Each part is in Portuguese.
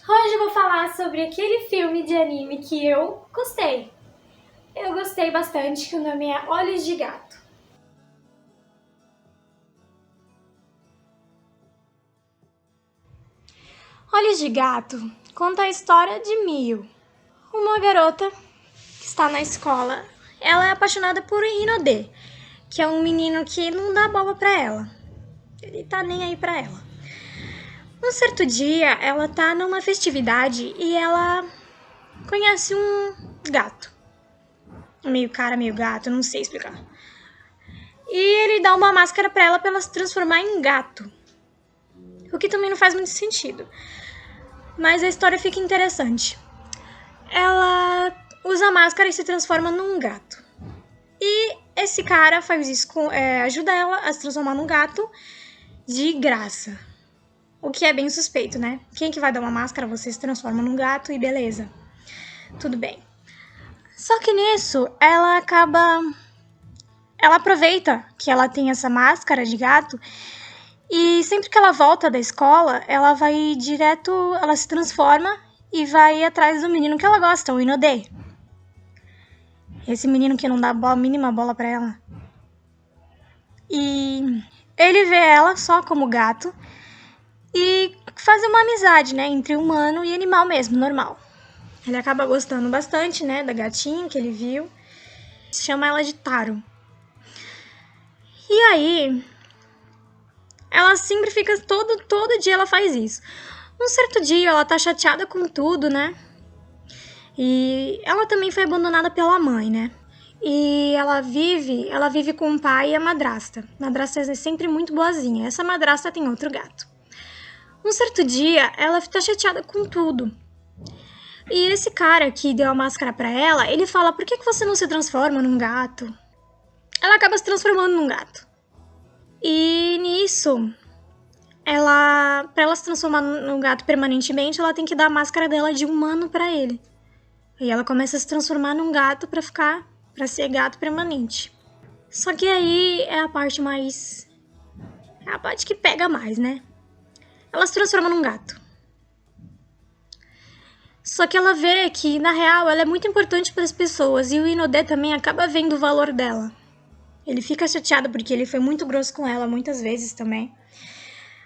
Hoje eu vou falar sobre aquele filme de anime que eu gostei. Eu gostei bastante, que o nome é Olhos de Gato. Olhos de Gato conta a história de Mio, uma garota que está na escola. Ela é apaixonada por Hinode, que é um menino que não dá bola pra ela. Ele tá nem aí pra ela. Um certo dia, ela tá numa festividade e ela conhece um gato. Meio cara, meio gato, não sei explicar. E ele dá uma máscara pra ela se transformar em gato. O que também não faz muito sentido. Mas a história fica interessante. Ela usa a máscara e se transforma num gato. E esse cara faz isso, ajuda ela a se transformar num gato de graça. O que é bem suspeito, né? Quem que vai dar uma máscara, você se transforma num gato e beleza. Tudo bem. Só que nisso, ela aproveita que ela tem essa máscara de gato e sempre que ela volta da escola, ela vai direto, ela se transforma e vai atrás do menino que ela gosta, o Hinode. Esse menino que não dá a mínima bola pra ela. E ele vê ela só como gato e faz uma amizade, né, entre humano e animal mesmo, normal. Ele acaba gostando bastante, né, da gatinha que ele viu. Chama ela de Taro. E aí, ela sempre fica, todo dia ela faz isso. Um certo dia ela tá chateada com tudo, né? E ela também foi abandonada pela mãe, né? E ela vive com o pai e a madrasta. A madrasta é sempre muito boazinha. Essa madrasta tem outro gato. Um certo dia, ela tá chateada com tudo. E esse cara que deu a máscara pra ela, ele fala, por que você não se transforma num gato? Ela acaba se transformando num gato. E nisso, pra ela se transformar num gato permanentemente, ela tem que dar a máscara dela de humano pra ele. E ela começa a se transformar num gato pra ser gato permanente. Só que aí é a parte que pega mais, né? Ela se transforma num gato. Só que ela vê que, na real, ela é muito importante para as pessoas e o Hinode também acaba vendo o valor dela. Ele fica chateado porque ele foi muito grosso com ela muitas vezes também.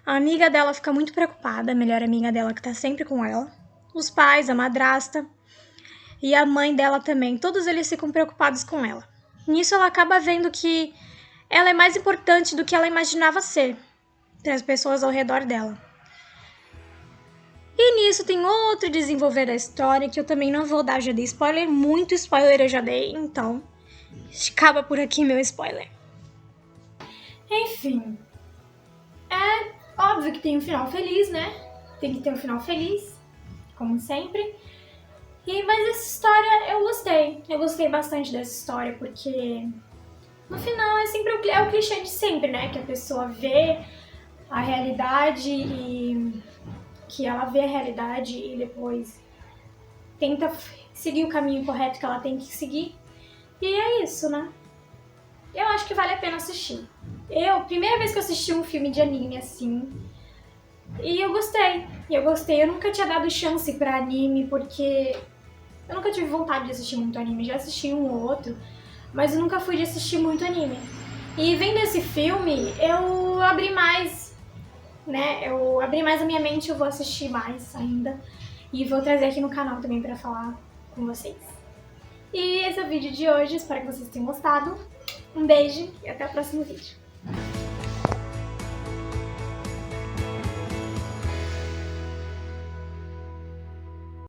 A amiga dela fica muito preocupada, a melhor amiga dela que tá sempre com ela. Os pais, a madrasta e a mãe dela também, todos eles ficam preocupados com ela. Nisso ela acaba vendo que ela é mais importante do que ela imaginava ser para as pessoas ao redor dela. E nisso tem outro desenvolver da história que eu também não vou dar, já dei spoiler, muito spoiler eu já dei, então acaba por aqui meu spoiler. Enfim, é óbvio que tem um final feliz, né? Tem que ter um final feliz, como sempre. Mas essa história eu gostei bastante dessa história, porque no final é sempre o clichê de sempre, né? Que a pessoa vê a realidade e que ela vê a realidade e depois tenta seguir o caminho correto que ela tem que seguir. E é isso, né? Eu acho que vale a pena assistir. Primeira vez que eu assisti um filme de anime assim, e eu gostei. Eu nunca tinha dado chance pra anime, porque eu nunca tive vontade de assistir muito anime. Já assisti um ou outro, mas eu nunca fui de assistir muito anime. E vendo esse filme, eu abri mais, né? Eu abri mais a minha mente, eu vou assistir mais ainda. E vou trazer aqui no canal também pra falar com vocês. E esse é o vídeo de hoje, espero que vocês tenham gostado. Um beijo e até o próximo vídeo.